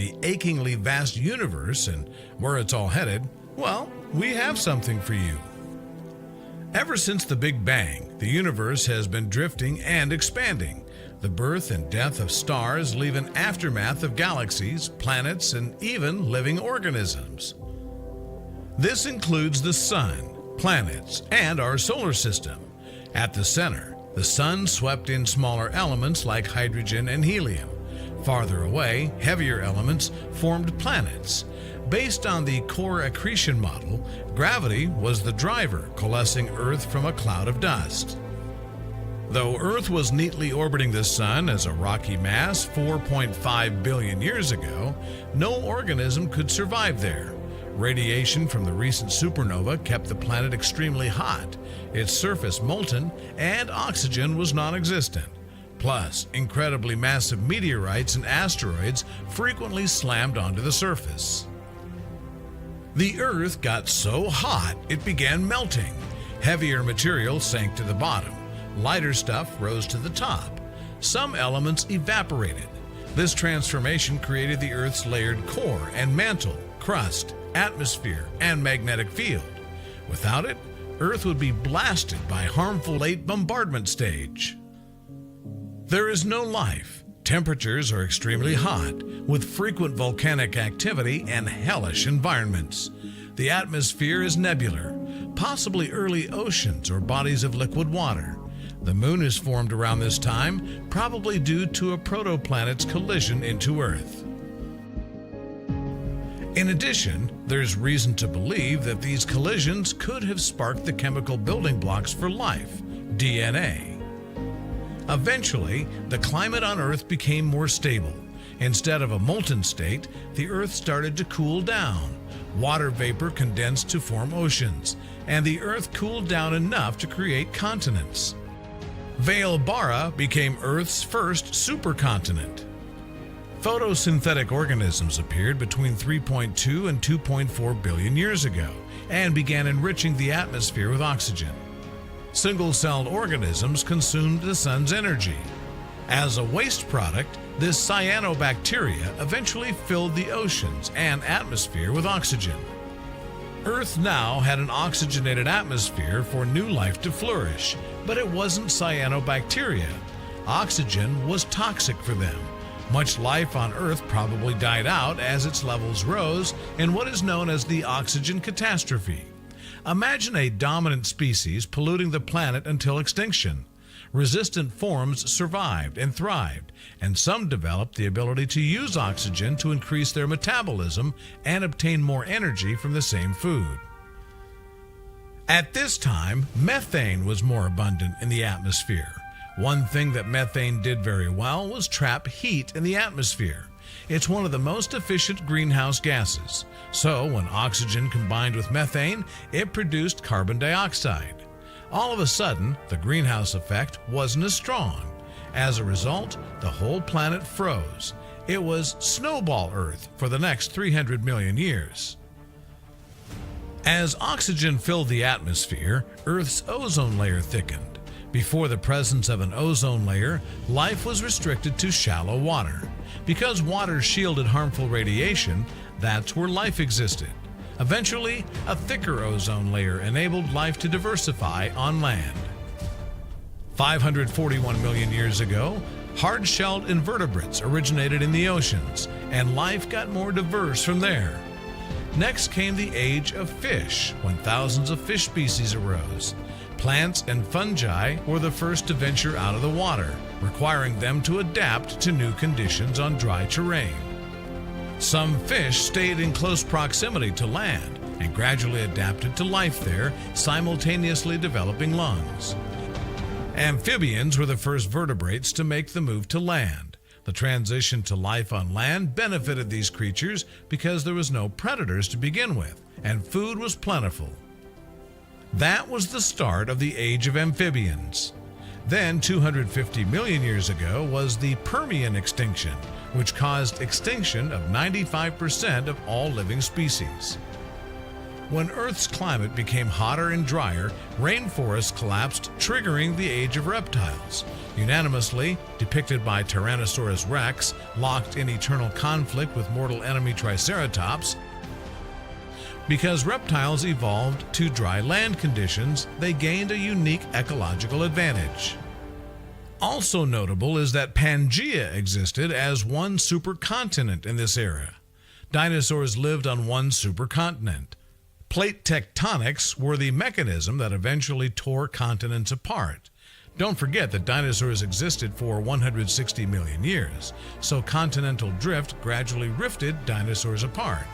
the achingly vast universe and where it's all headed, well, we have something for you. Ever since the Big Bang, the universe has been drifting and expanding. The birth and death of stars leave an aftermath of galaxies, planets, and even living organisms. This includes the sun, planets, and our solar system. At the center, the sun swept in smaller elements like hydrogen and helium. Farther away, heavier elements formed planets. Based on the core accretion model, gravity was the driver, coalescing Earth from a cloud of dust. Though Earth was neatly orbiting the sun as a rocky mass 4.5 billion years ago, no organism could survive there. Radiation from the recent supernova kept the planet extremely hot, its surface molten, and oxygen was non-existent. Plus, incredibly massive meteorites and asteroids frequently slammed onto the surface. The Earth got so hot it began melting. Heavier material sank to the bottom. Lighter stuff rose to the top. Some elements evaporated. This transformation created the Earth's layered core and mantle, crust, atmosphere, and magnetic field. Without it, Earth would be blasted by harmful late bombardment stage. There is no life. Temperatures are extremely hot, with frequent volcanic activity and hellish environments. The atmosphere is nebular, possibly early oceans or bodies of liquid water. The moon is formed around this time, probably due to a protoplanet's collision into Earth. In addition, there's reason to believe that these collisions could have sparked the chemical building blocks for life, DNA. Eventually, the climate on Earth became more stable. Instead of a molten state, the Earth started to cool down. Water vapor condensed to form oceans, and the Earth cooled down enough to create continents. Vale-Barra became Earth's first supercontinent. Photosynthetic organisms appeared between 3.2 and 2.4 billion years ago and began enriching the atmosphere with oxygen. Single-celled organisms consumed the sun's energy. As a waste product, this cyanobacteria eventually filled the oceans and atmosphere with oxygen. Earth now had an oxygenated atmosphere for new life to flourish, but it wasn't cyanobacteria. Oxygen was toxic for them. Much life on Earth probably died out as its levels rose in what is known as the oxygen catastrophe. Imagine a dominant species polluting the planet until extinction. Resistant forms survived and thrived, and some developed the ability to use oxygen to increase their metabolism and obtain more energy from the same food. At this time, methane was more abundant in the atmosphere. One thing that methane did very well was trap heat in the atmosphere. It's one of the most efficient greenhouse gases. So when oxygen combined with methane, it produced carbon dioxide. All of a sudden, the greenhouse effect wasn't as strong. As a result, the whole planet froze. It was snowball Earth for the next 300 million years. As oxygen filled the atmosphere, Earth's ozone layer thickened. Before the presence of an ozone layer, life was restricted to shallow water. Because water shielded harmful radiation, that's where life existed. Eventually, a thicker ozone layer enabled life to diversify on land. 541 million years ago, hard-shelled invertebrates originated in the oceans, and life got more diverse from there. Next came the age of fish, when thousands of fish species arose. Plants and fungi were the first to venture out of the water, requiring them to adapt to new conditions on dry terrain. Some fish stayed in close proximity to land and gradually adapted to life there, simultaneously developing lungs. Amphibians were the first vertebrates to make the move to land. The transition to life on land benefited these creatures because there was no predators to begin with, and food was plentiful. That was the start of the age of amphibians. Then, 250 million years ago, was the Permian extinction, which caused extinction of 95% of all living species. When Earth's climate became hotter and drier, rainforests collapsed, triggering the age of reptiles. Unanimously depicted by Tyrannosaurus rex, locked in eternal conflict with mortal enemy Triceratops. Because reptiles evolved to dry land conditions, they gained a unique ecological advantage. Also notable is that Pangaea existed as one supercontinent in this era. Dinosaurs lived on one supercontinent. Plate tectonics were the mechanism that eventually tore continents apart. Don't forget that dinosaurs existed for 160 million years, so continental drift gradually rifted dinosaurs apart.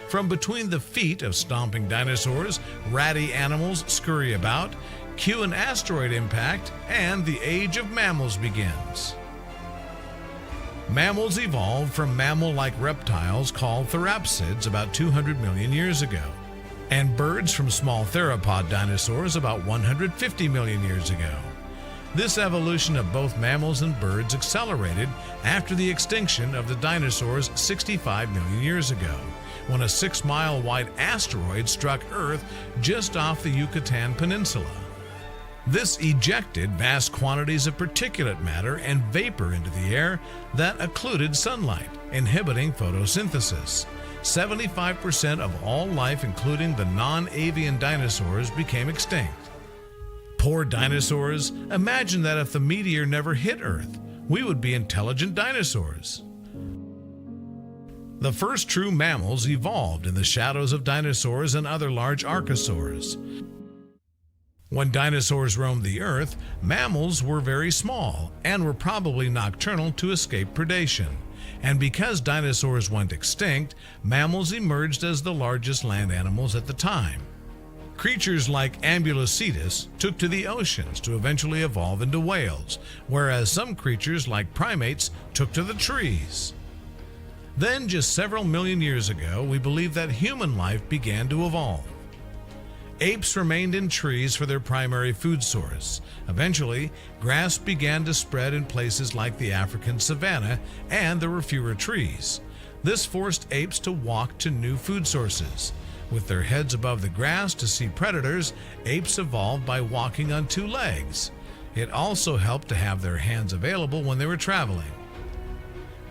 From between the feet of stomping dinosaurs, ratty animals scurry about, cue an asteroid impact, and the age of mammals begins. Mammals evolved from mammal-like reptiles called therapsids about 200 million years ago, and birds from small theropod dinosaurs about 150 million years ago. This evolution of both mammals and birds accelerated after the extinction of the dinosaurs 65 million years ago, when a 6-mile-wide asteroid struck Earth just off the Yucatan Peninsula. This ejected vast quantities of particulate matter and vapor into the air that occluded sunlight, inhibiting photosynthesis. 75% of all life, including the non-avian dinosaurs, became extinct. Poor dinosaurs, imagine that if the meteor never hit Earth, we would be intelligent dinosaurs. The first true mammals evolved in the shadows of dinosaurs and other large archosaurs. When dinosaurs roamed the Earth, mammals were very small and were probably nocturnal to escape predation. And because dinosaurs went extinct, mammals emerged as the largest land animals at the time. Creatures like Ambulocetus took to the oceans to eventually evolve into whales, whereas some creatures like primates took to the trees. Then, just several million years ago, we believe that human life began to evolve. Apes remained in trees for their primary food source. Eventually, grass began to spread in places like the African savanna, and there were fewer trees. This forced apes to walk to new food sources. With their heads above the grass to see predators, apes evolved by walking on 2 legs. It also helped to have their hands available when they were traveling.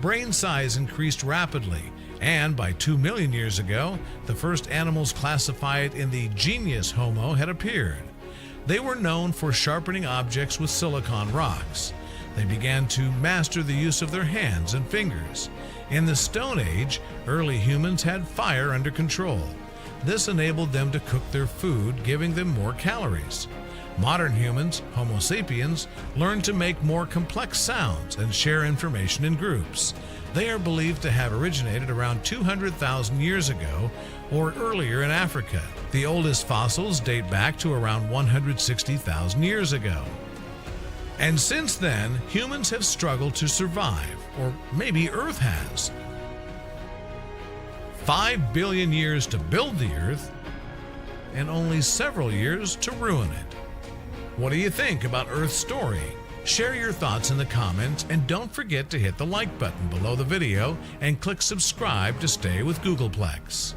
Brain size increased rapidly, and by 2 million years ago, the first animals classified in the genus Homo had appeared. They were known for sharpening objects with silicon rocks. They began to master the use of their hands and fingers. In the Stone Age, early humans had fire under control. This enabled them to cook their food, giving them more calories. Modern humans, Homo sapiens, learned to make more complex sounds and share information in groups. They are believed to have originated around 200,000 years ago or earlier in Africa. The oldest fossils date back to around 160,000 years ago. And since then, humans have struggled to survive, or maybe Earth has. 5 billion years to build the Earth, and only several years to ruin it. What do you think about Earth's story? Share your thoughts in the comments, and don't forget to hit the like button below the video and click subscribe to stay with Googleplex.